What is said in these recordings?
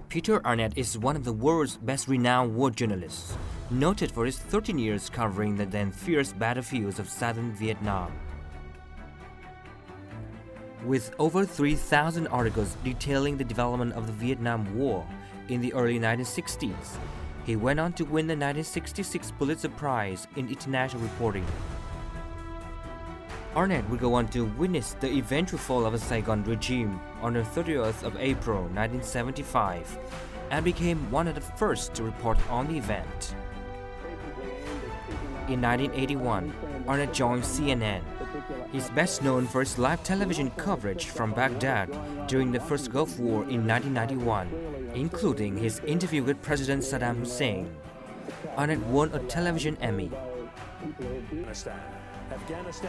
Peter Arnett is one of the world's best-renowned war journalists, noted for his 13 years covering the then fierce battlefields of southern Vietnam. With over 3,000 articles detailing the development of the Vietnam War in the early 1960s, he went on to win the 1966 Pulitzer Prize in International Reporting. Arnett would go on to witness the eventual fall of the Saigon regime on the 30th of April 1975 and became one of the first to report on the event. In 1981, Arnett joined CNN. He's best known for his live television coverage from Baghdad during the first Gulf War in 1991, including his interview with President Saddam Hussein. Arnett won a television Emmy.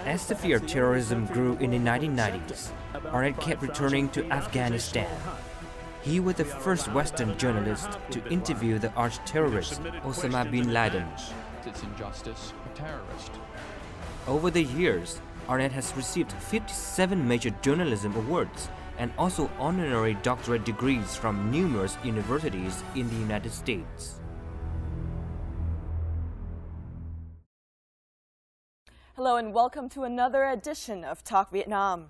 As the fear of terrorism grew in the 1990s, Arnett kept returning to Afghanistan. He was the first Western journalist to interview the arch-terrorist Osama bin Laden. Its injustice, a terrorist. Over the years, Arnett has received 57 major journalism awards and also honorary doctorate degrees from numerous universities in the United States. Hello and welcome to another edition of Talk Vietnam.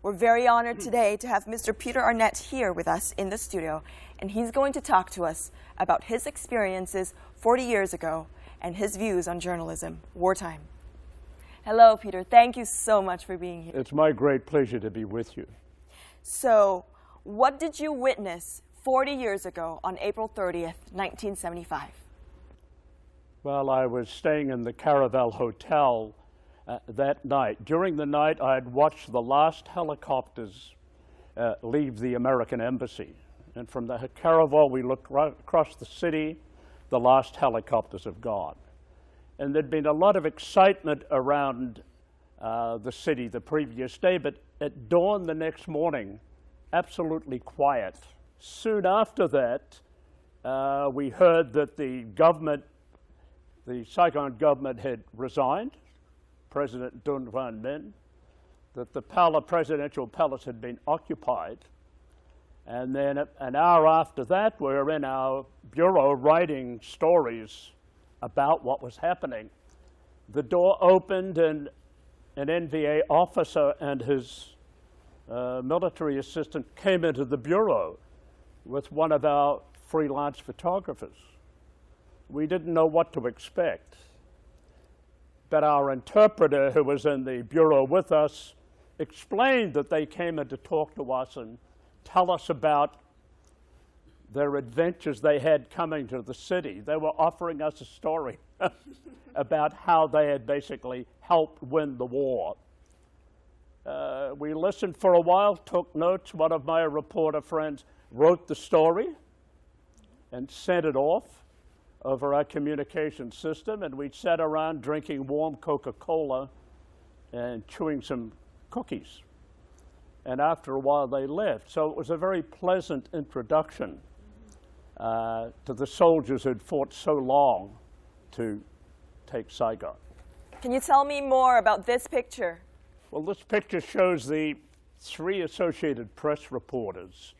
We're very honored today to have Mr. Peter Arnett here with us in the studio, and he's going to talk to us about his experiences 40 years ago and his views on journalism, wartime. Hello, Peter. Thank you so much for being here. It's my great pleasure to be with you. So, what did you witness 40 years ago on April 30th, 1975? Well, I was staying in the Caravel Hotel that night. During the night, I had watched the last helicopters leave the American embassy. And from the Caravel, we looked right across the city. The last helicopters have gone. And there'd been a lot of excitement around the city the previous day, but at dawn the next morning, absolutely quiet. Soon after that, we heard that the Saigon government had resigned, President Dun Van Minh, that the presidential palace had been occupied. And then an hour after that, we were in our bureau writing stories about what was happening. The door opened and an NVA officer and his military assistant came into the bureau with one of our freelance photographers. We didn't know what to expect. But our interpreter, who was in the bureau with us, explained that they came in to talk to us and tell us about their adventures they had coming to the city. They were offering us a story about how they had basically helped win the war. We listened for a while, took notes. One of my reporter friends wrote the story and sent it off over our communication system, and we sat around drinking warm Coca-Cola and chewing some cookies. And after a while, they left. So it was a very pleasant introduction to the soldiers who'd fought so long to take Saigon. Can you tell me more about this picture? Well, this picture shows the 3 Associated Press reporters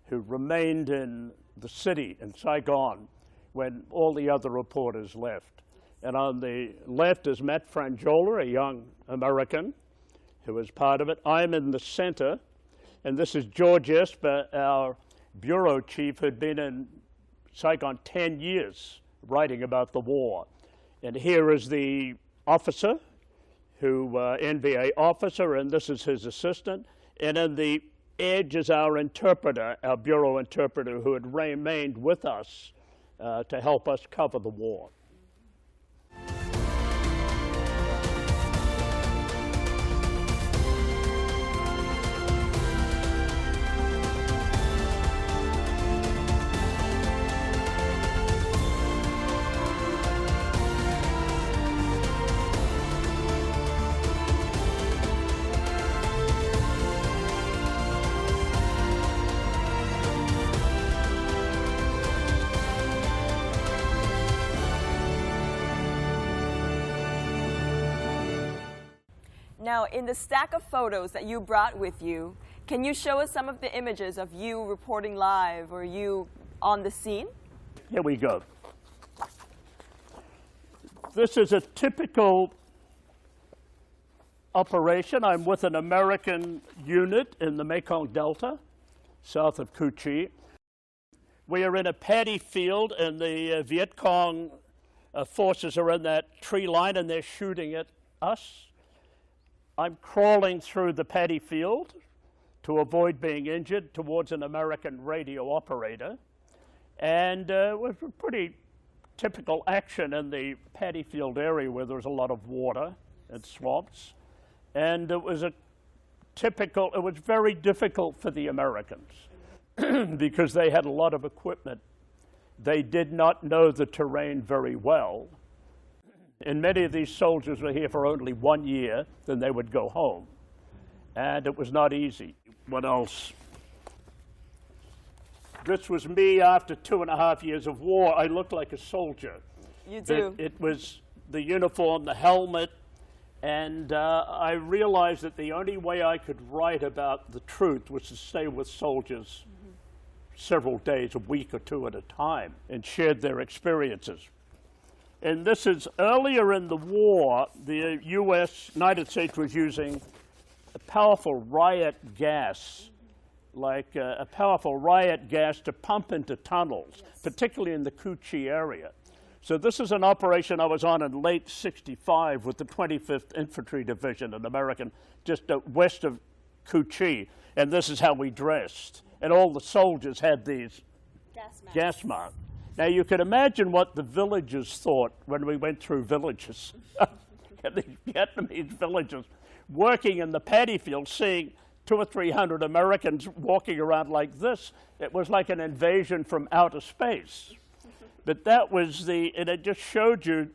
who remained in the city, in Saigon, when all the other reporters left. And on the left is Matt Frangiola, a young American who was part of it. I'm in the center, and this is George Esper, our bureau chief, who'd been in Saigon 10 years writing about the war. And here is the officer, NVA officer, and this is his assistant. And in the edge is our interpreter, our bureau interpreter, who had remained with us to help us cover the war. Now, in the stack of photos that you brought with you, Can you show us some of the images of you reporting live or you on the scene? Here we go. This is a typical operation. I'm with an American unit in the Mekong Delta, south of Cu Chi. We are in a paddy field, and the Viet Cong forces are in that tree line, and they're shooting at us. I'm crawling through the paddy field to avoid being injured towards an American radio operator. And it was a pretty typical action in the paddy field area where there was a lot of water and swamps. And it was it was very difficult for the Americans because they had a lot of equipment. They did not know the terrain very well. And many of these soldiers were here for only 1 year, then they would go home. And it was not easy. What else? This was me after 2.5 years of war. I looked like a soldier. You do. It was the uniform, the helmet, and I realized that the only way I could write about the truth was to stay with soldiers several days, a week or two at a time, and shared their experiences. And this is earlier in the war, the United States was using a powerful riot gas, like a powerful riot gas to pump into tunnels, particularly in the Cu Chi area. So this is an operation I was on in late '65 with the 25th Infantry Division, an American, just west of Cu Chi. And this is how we dressed. And all the soldiers had these gas masks. Now you can imagine what the villagers thought when we went through villages. These Vietnamese villagers working in the paddy field, seeing 200 or 300 Americans walking around like this. It was like an invasion from outer space. But that was and it just showed you,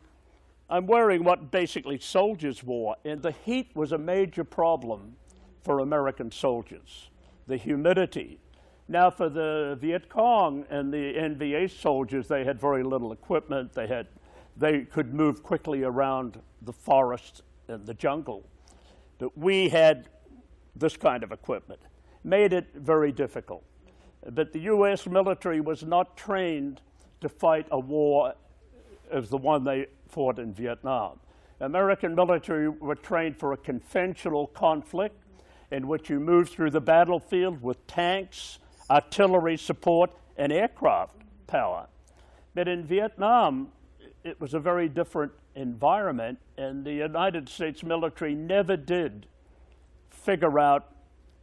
I'm wearing what basically soldiers wore, and the heat was a major problem for American soldiers, the humidity. Now for the Viet Cong and the NVA soldiers, they had very little equipment. They could move quickly around the forest and the jungle. But we had this kind of equipment. Made it very difficult. But the U.S. military was not trained to fight a war as the one they fought in Vietnam. American military were trained for a conventional conflict in which you moved through the battlefield with tanks, artillery support, and aircraft power. But in Vietnam, it was a very different environment, and the United States military never did figure out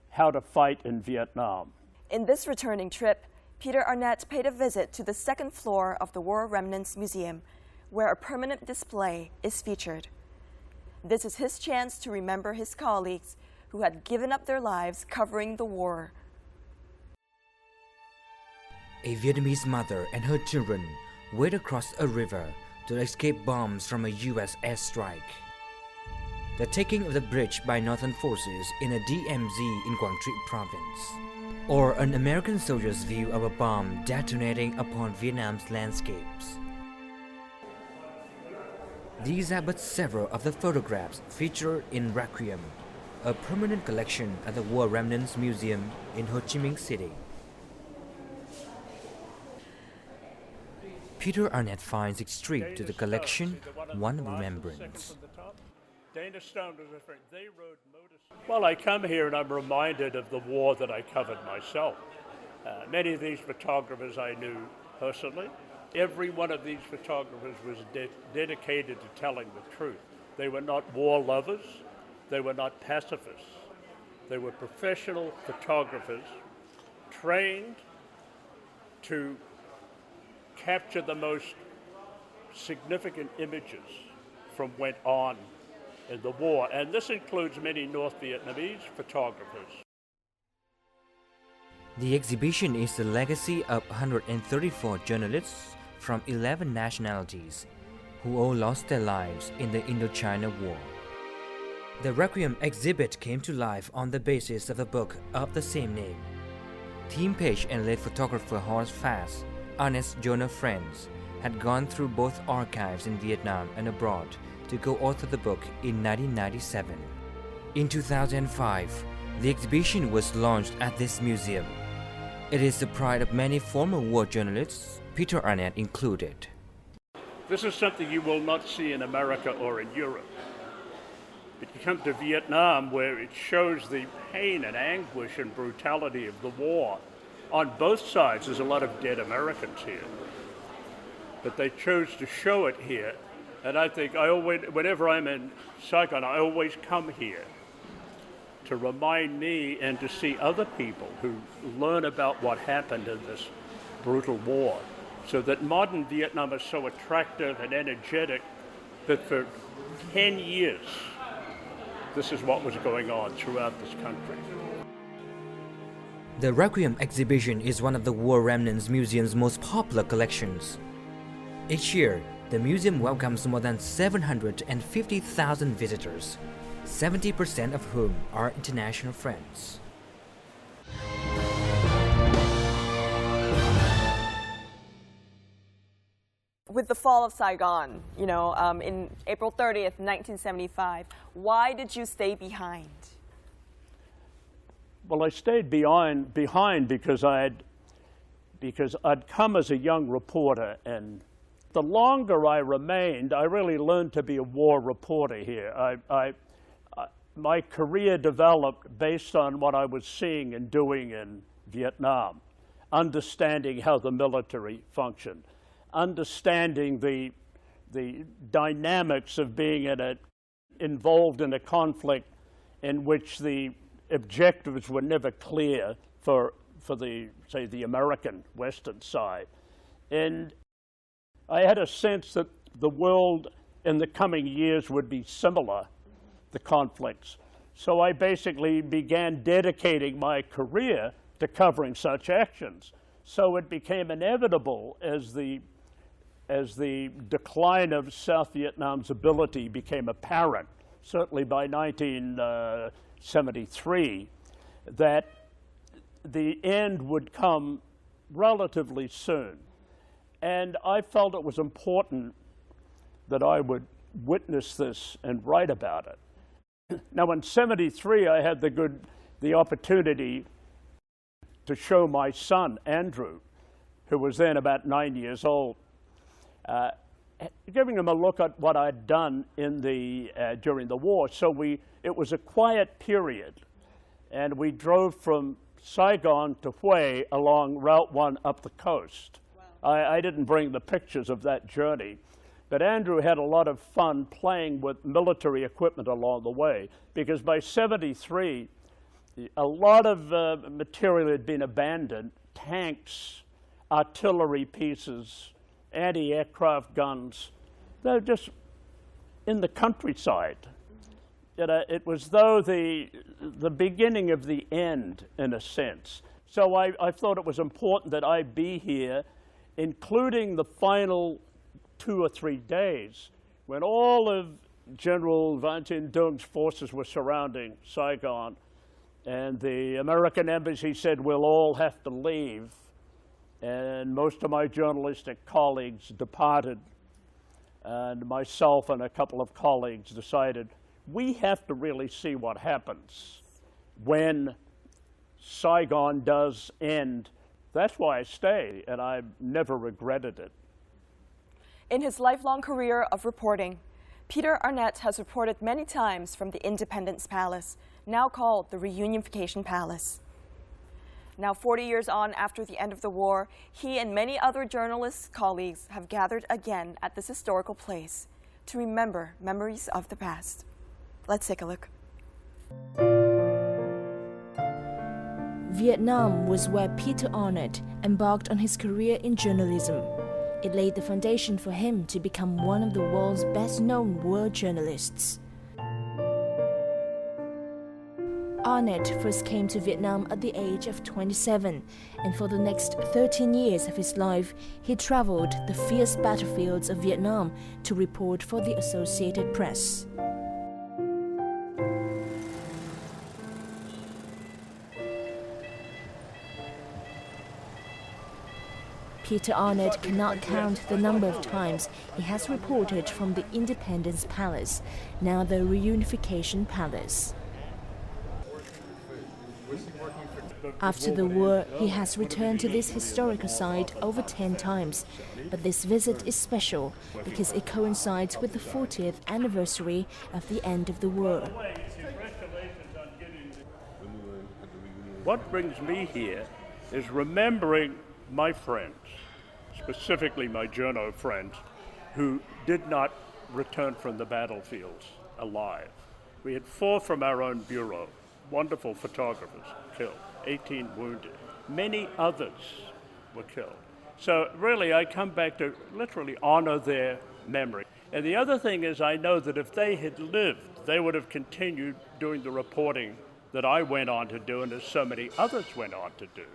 how to fight in Vietnam. In this returning trip, Peter Arnett paid a visit to the second floor of the War Remnants Museum, where a permanent display is featured. This is his chance to remember his colleagues who had given up their lives covering the war. A Vietnamese mother and her children wade across a river to escape bombs from a U.S. airstrike. The taking of the bridge by Northern forces in a DMZ in Quang Tri province. Or an American soldier's view of a bomb detonating upon Vietnam's landscapes. These are but several of the photographs featured in Requiem, a permanent collection at the War Remnants Museum in Ho Chi Minh City. Peter Arnett finds its street to the collection one of remembrance. Well, I come here and I'm reminded of the war that I covered myself. Many of these photographers I knew personally. Every one of these photographers was dedicated to telling the truth. They were not war lovers. They were not pacifists. They were professional photographers trained to capture the most significant images from what went on in the war. And this includes many North Vietnamese photographers. The exhibition is the legacy of 134 journalists from 11 nationalities who all lost their lives in the Indochina War. The Requiem exhibit came to life on the basis of a book of the same name. Theme page and late photographer Horace Fass, Arnett's Jonah friends, had gone through both archives in Vietnam and abroad to co-author the book in 1997. In 2005, The exhibition was launched at this museum. It is the pride of many former war journalists, Peter Arnett included. This is something you will not see in America or in Europe. But you come to Vietnam, where it shows the pain and anguish and brutality of the war. On both sides, there's a lot of dead Americans here. But they chose to show it here. And I think whenever I'm in Saigon, I always come here to remind me and to see other people who learn about what happened in this brutal war. So that modern Vietnam is so attractive and energetic that for 10 years, this is what was going on throughout this country. The Requiem exhibition is one of the War Remnants Museum's most popular collections. Each year, the museum welcomes more than 750,000 visitors, 70% of whom are international friends. With the fall of Saigon, in April 30th, 1975, why did you stay behind? Well, I stayed behind because I'd come as a young reporter, and the longer I remained, I really learned to be a war reporter here. My career developed based on what I was seeing and doing in Vietnam, understanding how the military functioned, understanding the dynamics of being involved in a conflict in which the objectives were never clear for the American Western side. And I had a sense that the world in the coming years would be similar, the conflicts. So I basically began dedicating my career to covering such actions. So it became inevitable as the decline of South Vietnam's ability became apparent, certainly by 1973, that the end would come relatively soon. And I felt it was important that I would witness this and write about it. Now, in '73, I had the opportunity to show my son, Andrew, who was then about 9 years old, giving him a look at what I'd done during the war. So it was a quiet period, and we drove from Saigon to Hue along Route 1 up the coast. Wow. I didn't bring the pictures of that journey, but Andrew had a lot of fun playing with military equipment along the way, because by '73, a lot of material had been abandoned: tanks, artillery pieces, anti-aircraft guns. They're just in the countryside. It was though the beginning of the end, in a sense. So I thought it was important that I be here, including the final 2 or 3 days, when all of General Van Tin Dung's forces were surrounding Saigon, and the American embassy said, we'll all have to leave. And most of my journalistic colleagues departed, and myself and a couple of colleagues decided we have to really see what happens when Saigon does end. That's why I stay, and I've never regretted it. In his lifelong career of reporting, Peter Arnett has reported many times from the Independence Palace, now called the Reunification Palace. Now, 40 years on after the end of the war, he and many other journalist colleagues have gathered again at this historical place to remember memories of the past. Let's take a look. Vietnam was where Peter Arnett embarked on his career in journalism. It laid the foundation for him to become one of the world's best-known war journalists. Arnett first came to Vietnam at the age of 27, and for the next 13 years of his life, he traveled the fierce battlefields of Vietnam to report for the Associated Press. Peter Arnett cannot count the number of times he has reported from the Independence Palace, now the Reunification Palace. After the war, he has returned to this historical site over 10 times. But this visit is special because it coincides with the 40th anniversary of the end of the war. What brings me here is remembering my friends, specifically my journo friends, who did not return from the battlefields alive. We had 4 from our own bureau, wonderful photographers, killed, 18 wounded. Many others were killed. So really, I come back to literally honor their memory. And the other thing is, I know that if they had lived, they would have continued doing the reporting that I went on to do and as so many others went on to do.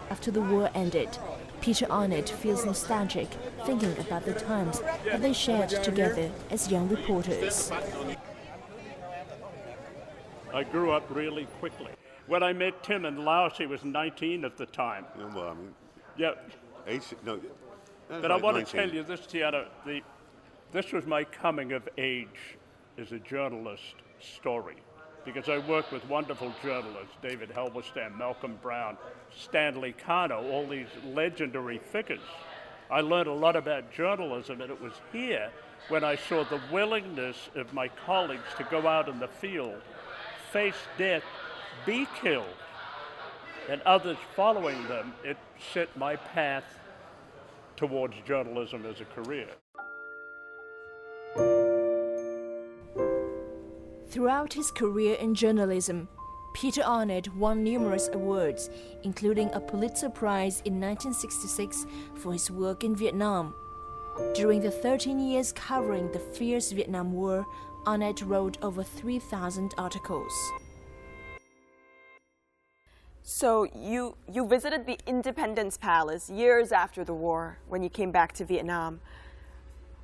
After the war ended, Peter Arnett feels nostalgic thinking about the times that they shared together as young reporters. I grew up really quickly. When I met Tim in Laos, he was 19 at the time. Yeah, well, I mean, Yeah, no, but I want to tell you this, Tiana, this was my coming of age as a journalist story, because I worked with wonderful journalists, David Halberstam, Malcolm Brown, Stanley Kano, all these legendary figures. I learned a lot about journalism, and it was here when I saw the willingness of my colleagues to go out in the field, face death, be killed, and others following them. It set my path towards journalism as a career. Throughout his career in journalism, Peter Arnett won numerous awards, including a Pulitzer Prize in 1966 for his work in Vietnam. During the 13 years covering the fierce Vietnam War, Arnett wrote over 3,000 articles. So you visited the Independence Palace years after the war when you came back to Vietnam.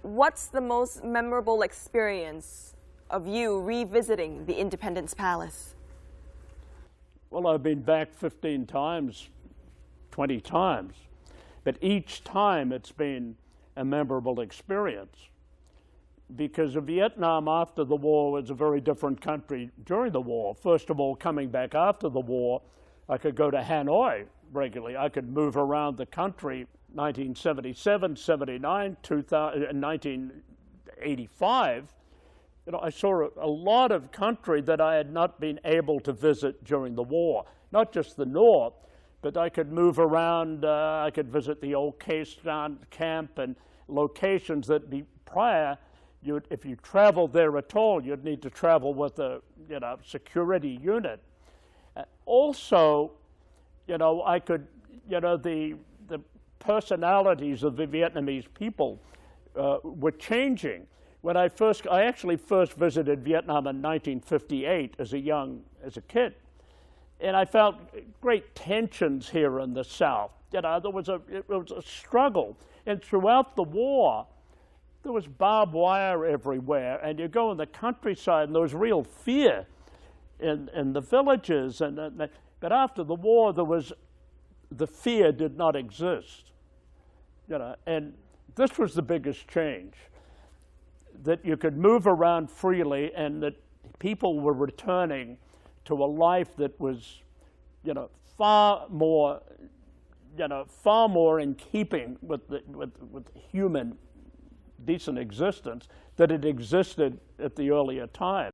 What's the most memorable experience of you revisiting the Independence Palace? Well, I've been back 15 times, 20 times, but each time it's been a memorable experience, because Vietnam after the war was a very different country during the war. First of all, coming back after the war, I could go to Hanoi regularly. I could move around the country. 1977, 79, 2000, 1985. I saw a lot of country that I had not been able to visit during the war. Not just the North, but I could move around. I could visit the old Keystone camp and locations that prior, if you traveled there at all, you'd need to travel with a security unit. Also, I could, the personalities of the Vietnamese people were changing. When I actually first visited Vietnam in 1958 as a kid, and I felt great tensions here in the South. It was a struggle, and throughout the war, there was barbed wire everywhere, and you go in the countryside, and there was real fear in the villages, but after the war, the fear did not exist, and this was the biggest change, that you could move around freely, and that people were returning to a life that was, far more in keeping with human decent existence that it existed at the earlier time.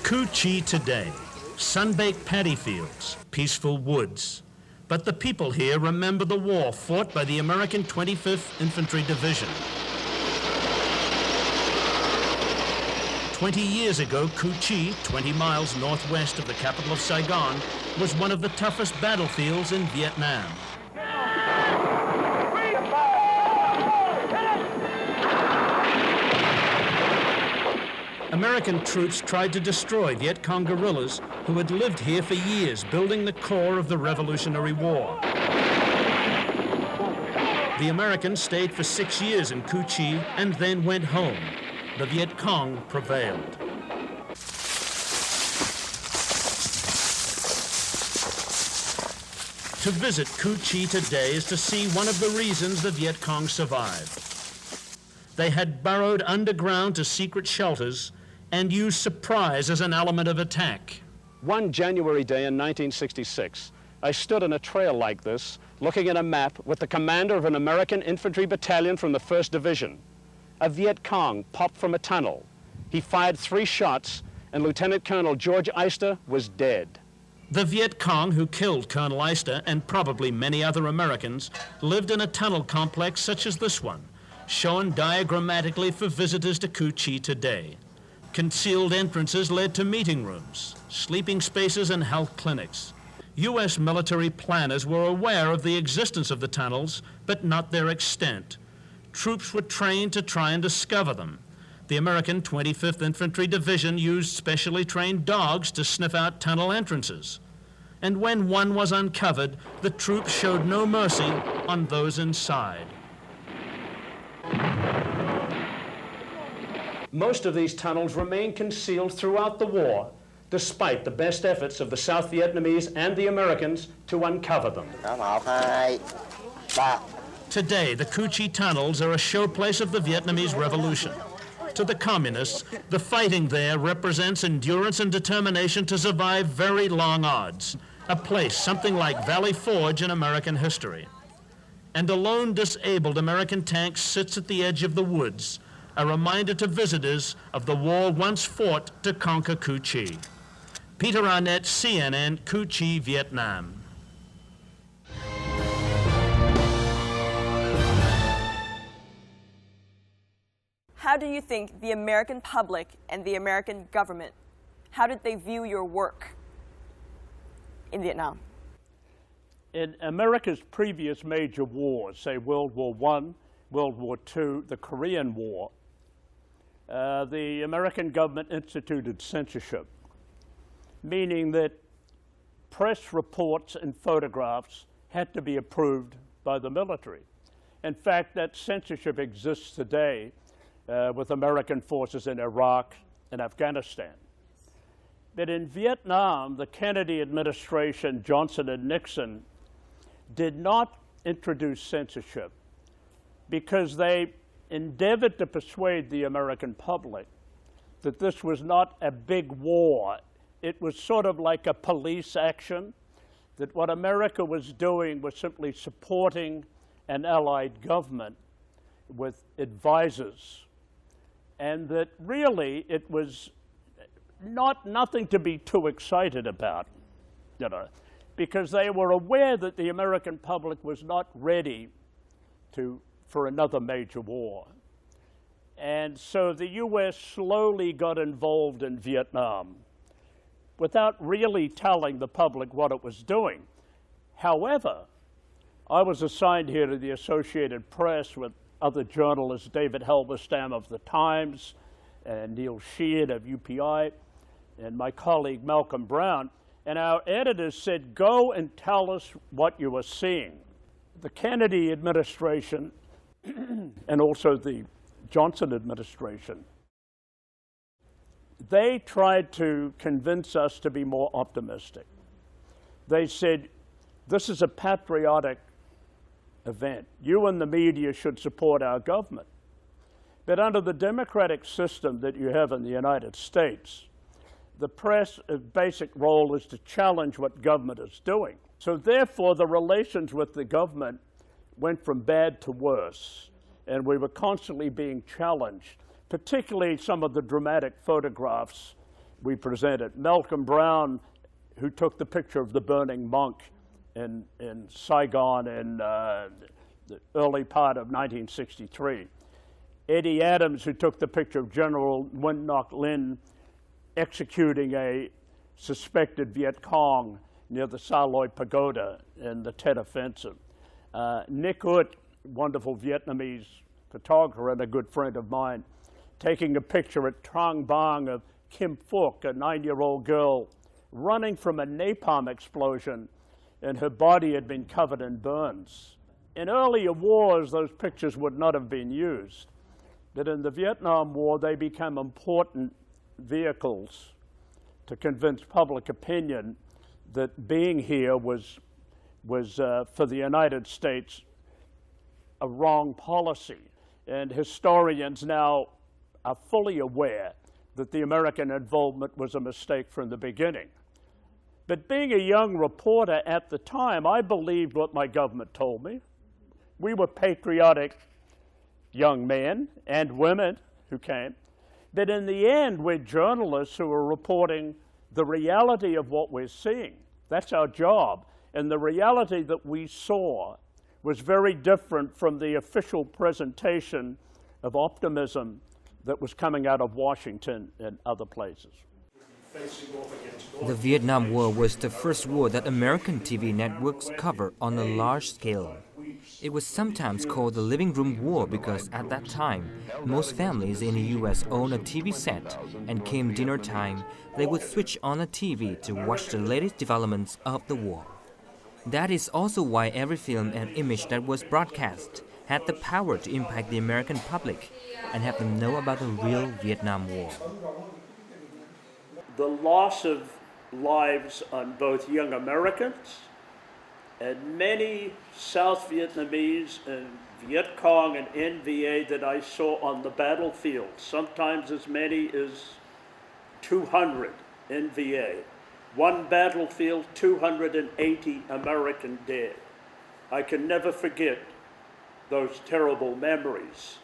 Cu Chi today, sun-baked paddy fields, peaceful woods. But the people here remember the war fought by the American 25th Infantry Division. 20 years ago, Cu Chi, 20 miles northwest of the capital of Saigon, was one of the toughest battlefields in Vietnam. American troops tried to destroy Viet Cong guerrillas who had lived here for years, building the core of the Revolutionary War. The Americans stayed for 6 years in Cu Chi and then went home. The Viet Cong prevailed. To visit Cu Chi today is to see one of the reasons the Viet Cong survived. They had burrowed underground to secret shelters and used surprise as an element of attack. One January day in 1966, I stood on a trail like this, looking at a map with the commander of an American infantry battalion from the 1st Division. A Viet Cong popped from a tunnel. He fired 3 shots, and Lieutenant Colonel George Eister was dead. The Viet Cong who killed Colonel Eister, and probably many other Americans, lived in a tunnel complex such as this one, shown diagrammatically for visitors to Cu Chi today. Concealed entrances led to meeting rooms, sleeping spaces, and health clinics. U.S. military planners were aware of the existence of the tunnels, but not their extent. Troops were trained to try and discover them. The American 25th Infantry Division used specially trained dogs to sniff out tunnel entrances. And when one was uncovered, the troops showed no mercy on those inside. Most of these tunnels remained concealed throughout the war, despite the best efforts of the South Vietnamese and the Americans to uncover them. Today, the Cu Chi tunnels are a showplace of the Vietnamese Revolution. To the communists, the fighting there represents endurance and determination to survive very long odds, a place something like Valley Forge in American history. And a lone disabled American tank sits at the edge of the woods, a reminder to visitors of the war once fought to conquer Cu Chi. Peter Arnett, CNN, Cu Chi, Vietnam. How do you think the American public and the American government, how did they view your work in Vietnam? In America's previous major wars, say World War I, World War II, the Korean War, the American government instituted censorship, meaning that press reports and photographs had to be approved by the military. In fact, that censorship exists today with American forces in Iraq and Afghanistan. But in Vietnam, the Kennedy administration, Johnson and Nixon, did not introduce censorship because they endeavored to persuade the American public that this was not a big war. It was sort of like a police action, that what America was doing was simply supporting an allied government with advisors, and that really it was nothing to be too excited about, because they were aware that the American public was not ready for another major war. And so the U.S. slowly got involved in Vietnam without really telling the public what it was doing. However, I was assigned here to the Associated Press with other journalists, David Halberstam of The Times, and Neil Sheard of UPI, and my colleague Malcolm Brown, and our editors said, go and tell us what you are seeing. The Kennedy administration and also the Johnson administration, they tried to convince us to be more optimistic. They said, this is a patriotic event. You and the media should support our government. But under the democratic system that you have in the United States, the press' basic role is to challenge what government is doing. So therefore, the relations with the government went from bad to worse, and we were constantly being challenged, particularly some of the dramatic photographs we presented. Malcolm Brown, who took the picture of the burning monk in Saigon in the early part of 1963. Eddie Adams, who took the picture of General Nguyen Ngoc Linh executing a suspected Viet Cong near the Sa Loi Pagoda in the Tet Offensive. Nick Ut, wonderful Vietnamese photographer and a good friend of mine, taking a picture at Trang Bang of Kim Phuc, a 9-year-old girl, running from a napalm explosion, and her body had been covered in burns. In earlier wars, those pictures would not have been used. But in the Vietnam War, they became important vehicles to convince public opinion that being here was for the United States a wrong policy. and historians now are fully aware that the American involvement was a mistake from the beginning. But being a young reporter at the time, I believed what my government told me. We were patriotic young men and women who came. But in the end, we're journalists who are reporting the reality of what we're seeing. That's our job. And the reality that we saw was very different from the official presentation of optimism that was coming out of Washington and other places. The Vietnam War was the first war that American TV networks covered on a large scale. It was sometimes called the living room war because at that time, most families in the U.S. owned a TV set, and came dinner time, they would switch on a TV to watch the latest developments of the war. That is also why every film and image that was broadcast had the power to impact the American public and have them know about the real Vietnam War. The loss of lives on both young Americans and many South Vietnamese and Viet Cong and NVA that I saw on the battlefield, sometimes as many as 200 NVA. One battlefield, 280 American dead. I can never forget those terrible memories.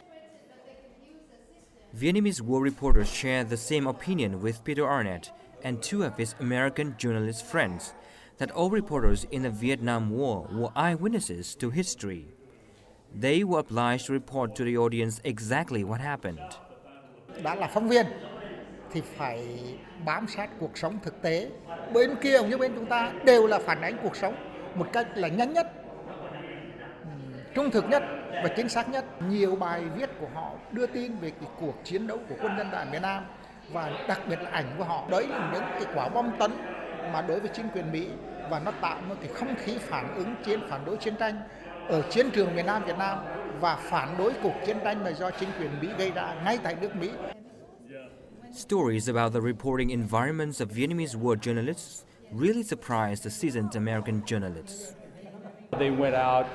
Vietnamese war reporters share the same opinion with Peter Arnett and two of his American journalist friends, that all reporters in the Vietnam War were eyewitnesses to history. They were obliged to report to the audience exactly what happened. Đã là phóng viên thì phải bám sát cuộc sống thực tế. Bên kia cũng như bên chúng ta đều là phản ánh cuộc sống một cách là nhanh nhất, trung thực nhất và chính xác nhất. Nhiều bài viết của họ đưa tin về cái cuộc chiến đấu của quân nhân tại miền Nam và đặc biệt là ảnh của họ. Đấy là những cái quả bom tấn mà đối với chính quyền Mỹ, và nó tạo một cái không khí phản ứng phản đối chiến tranh ở chiến trường miền Nam Việt Nam và phản đối cuộc chiến tranh mà do chính quyền Mỹ gây ra ngay tại nước Mỹ. Stories about the reporting environments of Vietnamese war journalists really surprised the seasoned American journalists. They went out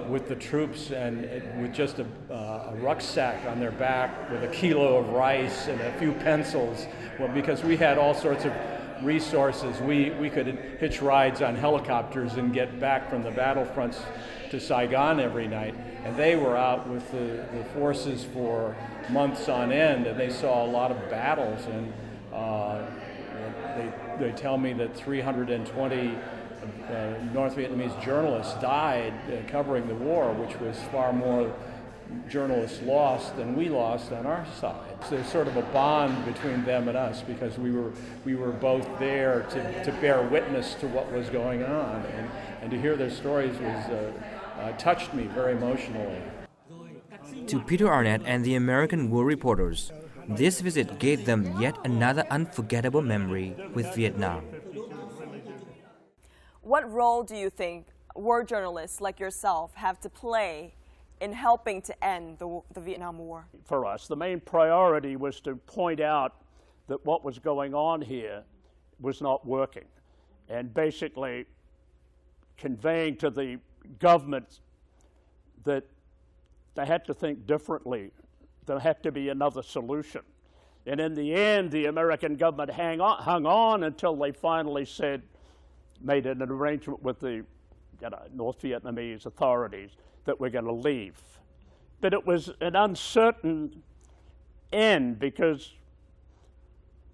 with the troops and with just a rucksack on their back with a kilo of rice and a few pencils, well, because we had all sorts of resources. We could hitch rides on helicopters and get back from the battlefronts to Saigon every night. And they were out with the forces for months on end, and they saw a lot of battles. And they tell me that 320 North Vietnamese journalists died covering the war, which was far more journalists lost than we lost on our side. So there's sort of a bond between them and us because we were both there to bear witness to what was going on, and to hear their stories was touched me very emotionally. To Peter Arnett and the American war reporters, this visit gave them yet another unforgettable memory with Vietnam. What role do you think war journalists like yourself have to play in helping to end the Vietnam War? For us, the main priority was to point out that what was going on here was not working, and basically conveying to the government that they had to think differently. There had to be another solution. And in the end, the American government hung on until they finally made an arrangement with the North Vietnamese authorities that we're going to leave. But it was an uncertain end because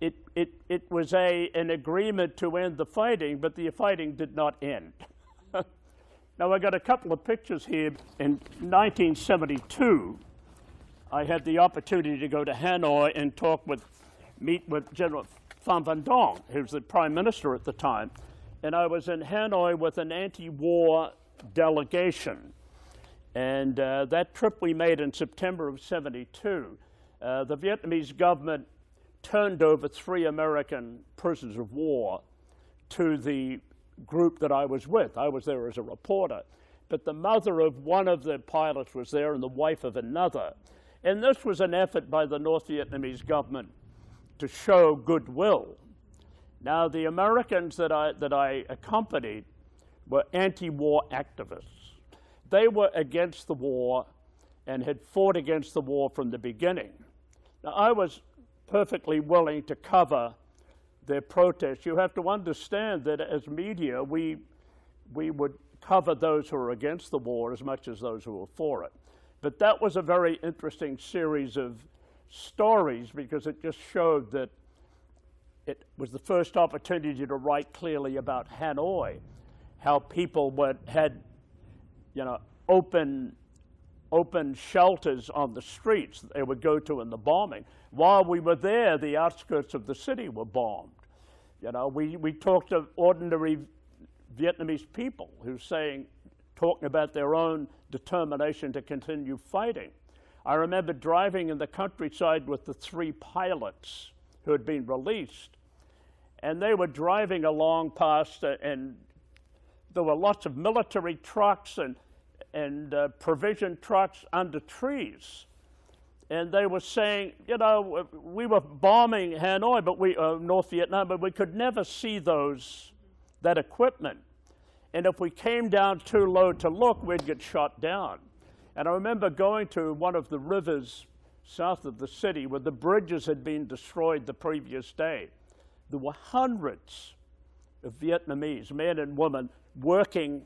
it was an agreement to end the fighting, but the fighting did not end. Now I got a couple of pictures here. In 1972, I had the opportunity to go to Hanoi and meet with General Pham Van Dong, who was the prime minister at the time. And I was in Hanoi with an anti-war delegation. And that trip we made in September of '72, the Vietnamese government turned over 3 American prisoners of war to the group that I was with. I was there as a reporter. But the mother of one of the pilots was there and the wife of another. And this was an effort by the North Vietnamese government to show goodwill. Now, the Americans that I accompanied were anti-war activists. They were against the war, and had fought against the war from the beginning. Now, I was perfectly willing to cover their protests. You have to understand that as media, we would cover those who were against the war as much as those who were for it. But that was a very interesting series of stories because it just showed that it was the first opportunity to write clearly about Hanoi, how people had, open shelters on the streets they would go to in the bombing. While we were there, the outskirts of the city were bombed. We talked to ordinary Vietnamese people talking about their own determination to continue fighting. I remember driving in the countryside with the 3 pilots who had been released, and they were driving along past, and there were lots of military trucks and provision trucks under trees. And they were saying, we were bombing Hanoi, but North Vietnam, but we could never see that equipment. And if we came down too low to look, we'd get shot down. And I remember going to one of the rivers south of the city where the bridges had been destroyed the previous day. There were hundreds of Vietnamese, men and women, working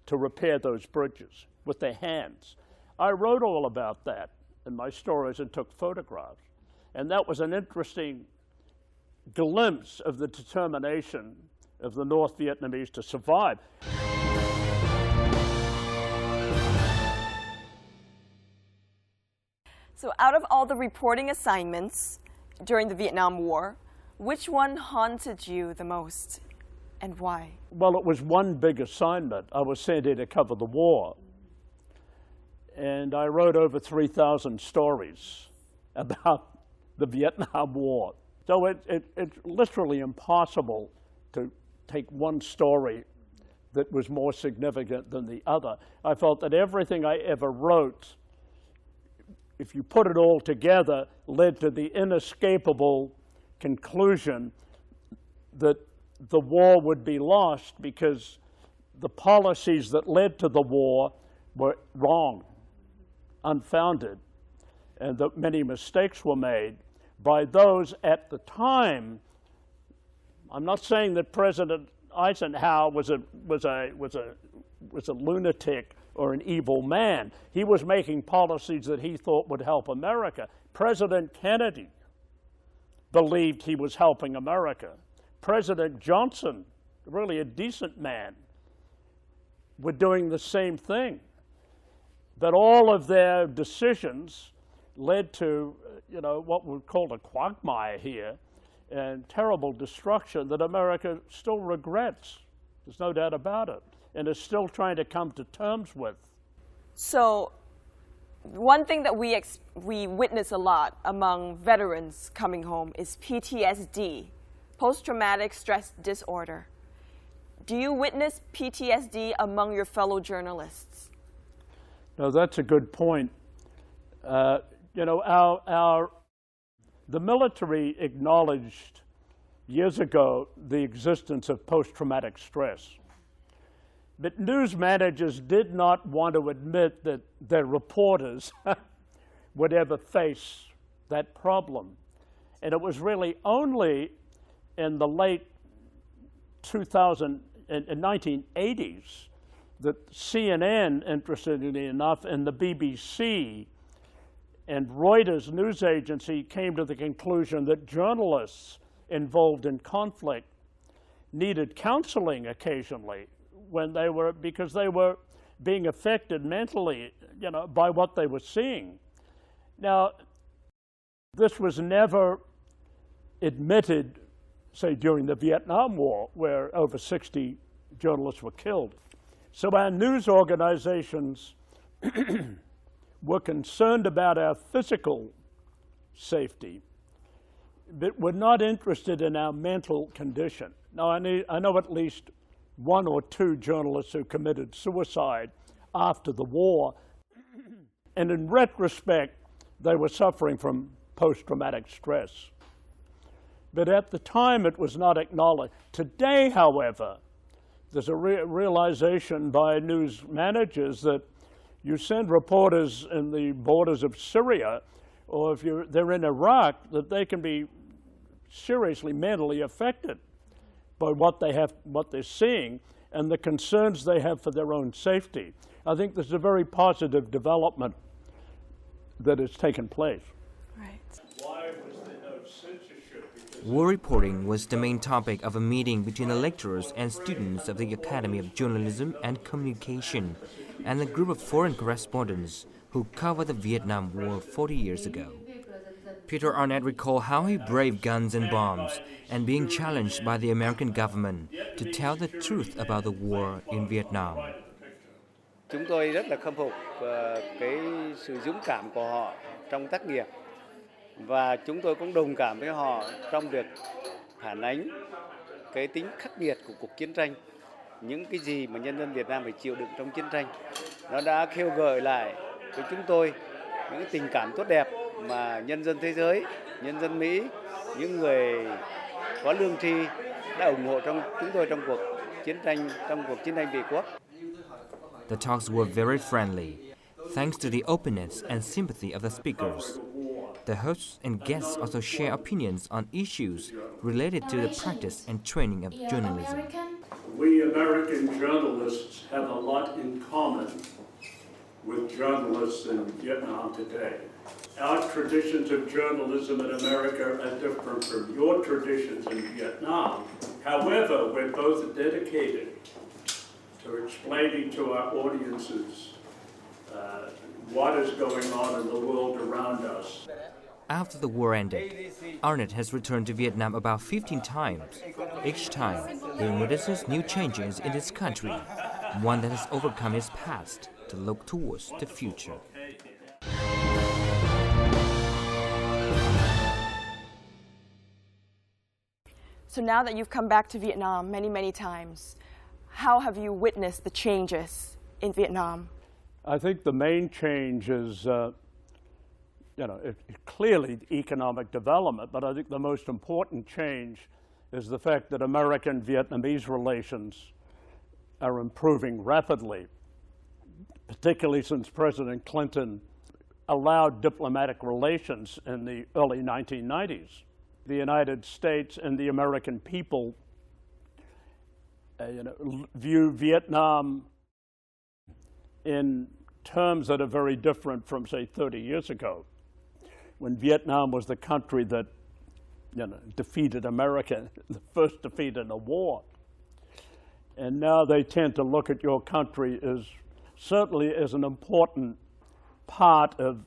to repair those bridges with their hands. I wrote all about that in my stories and took photographs. And that was an interesting glimpse of the determination of the North Vietnamese to survive. So out of all the reporting assignments during the Vietnam War, which one haunted you the most and why? Well, it was one big assignment. I was sent in to cover the war. And I wrote over 3,000 stories about the Vietnam War. So it's literally impossible to take one story that was more significant than the other. I felt that everything I ever wrote, if you put it all together, led to the inescapable conclusion that the war would be lost because the policies that led to the war were wrong, unfounded, and that many mistakes were made by those at the time. I'm not saying that President Eisenhower was a lunatic or an evil man. He was making policies that he thought would help America. President Kennedy believed he was helping America. President Johnson, really a decent man, were doing the same thing. But all of their decisions led to, what we call a quagmire here, and terrible destruction that America still regrets. There's no doubt about it, and is still trying to come to terms with. So one thing that we witness a lot among veterans coming home is PTSD, post-traumatic stress disorder. Do you witness PTSD among your fellow journalists? No, that's a good point. The military acknowledged years ago the existence of post-traumatic stress. But news managers did not want to admit that their reporters would ever face that problem. And it was really only in the late 1980s that CNN, interestingly enough, and the BBC and Reuters news agency came to the conclusion that journalists involved in conflict needed counseling occasionally because they were being affected mentally, by what they were seeing. Now, this was never admitted, say, during the Vietnam War, where over 60 journalists were killed. So our news organizations were concerned about our physical safety, but were not interested in our mental condition. Now, I know at least 1 or 2 journalists who committed suicide after the war, and in retrospect, they were suffering from post-traumatic stress. But at the time, it was not acknowledged. Today, however, there's a realization by news managers that You send reporters in the borders of Syria, or if they're in Iraq, that they can be seriously mentally affected by what they're seeing and the concerns they have for their own safety. I think this is a very positive development that has taken place. Right. Why was there no censorship? War reporting was the main topic of a meeting between the lecturers and students of the Academy of Journalism and Communication and a group of foreign correspondents who covered the Vietnam War 40 years ago. Peter Arnett recalled how he braved guns and bombs and being challenged by the American government to tell the truth about the war in Vietnam. Chúng tôi rất là khâm phục cái sự dũng cảm của họ trong tác nghiệp và chúng tôi cũng đồng cảm với họ trong việc phản ánh cái tính khắc nghiệt của cuộc chiến tranh, những cái gì mà nhân dân Việt Nam phải chịu đựng trong chiến tranh. Nó đã khêu gợi lại với chúng tôi những tình cảm tốt đẹp mà nhân dân thế giới, nhân dân Mỹ, những người có lương tri đã ủng hộ chúng tôi trong cuộc chiến tranh Việt quốc. The talks were very friendly, thanks to the openness and sympathy of the speakers. The hosts and guests also share opinions on issues related to the practice and training of journalism. We American journalists have a lot in common with journalists in Vietnam today. Our traditions of journalism in America are different from your traditions in Vietnam. However, we're both dedicated to explaining to our audiences what is going on in the world around us. After the war ended, Arnett has returned to Vietnam about 15 times. Each time, he notices new changes in his country, one that has overcome his past to look towards the future. So now that you've come back to Vietnam many, many times, how have you witnessed the changes in Vietnam? I think the main change is, clearly economic development, but I think the most important change is the fact that American-Vietnamese relations are improving rapidly, particularly since President Clinton allowed diplomatic relations in the early 1990s. The United States and the American people view Vietnam in terms that are very different from, say, 30 years ago, when Vietnam was the country that defeated America, the first defeat in a war. And now they tend to look at your country as certainly as an important part of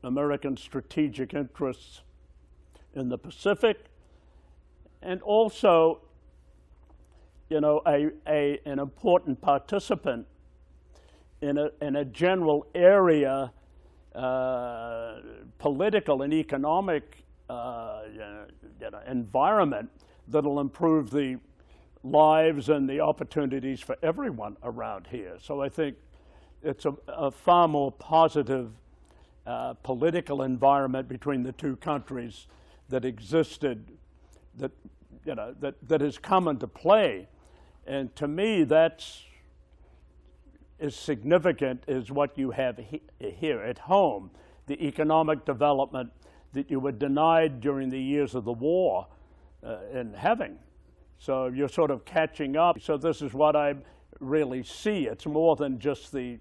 American strategic interests in the Pacific, and also, an important participant in a general area, political and economic environment that'll improve the lives and the opportunities for everyone around here. So I think it's a far more positive political environment between the two countries that existed, that has come into play. And to me, that's as significant as what you have here at home, the economic development that you were denied during the years of the war in having. So you're sort of catching up. So this is what I really see. It's more than just the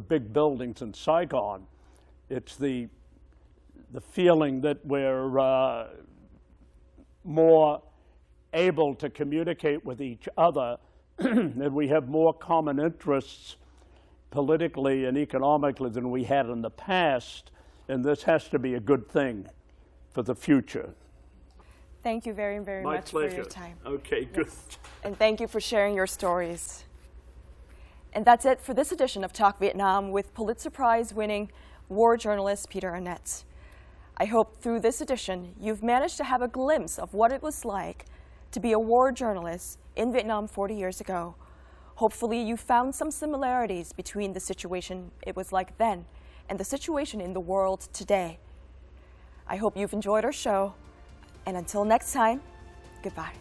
big buildings in Saigon. It's the feeling that we're more able to communicate with each other, that we have more common interests politically and economically than we had in the past, and this has to be a good thing for the future. Thank you very, very much for your time. Okay, good. Yes. And thank you for sharing your stories. And that's it for this edition of Talk Vietnam with Pulitzer Prize-winning war journalist Peter Arnett. I hope through this edition you've managed to have a glimpse of what it was like to be a war journalist in Vietnam 40 years ago. Hopefully you found some similarities between the situation it was like then and the situation in the world today. I hope you've enjoyed our show, and until next time, goodbye.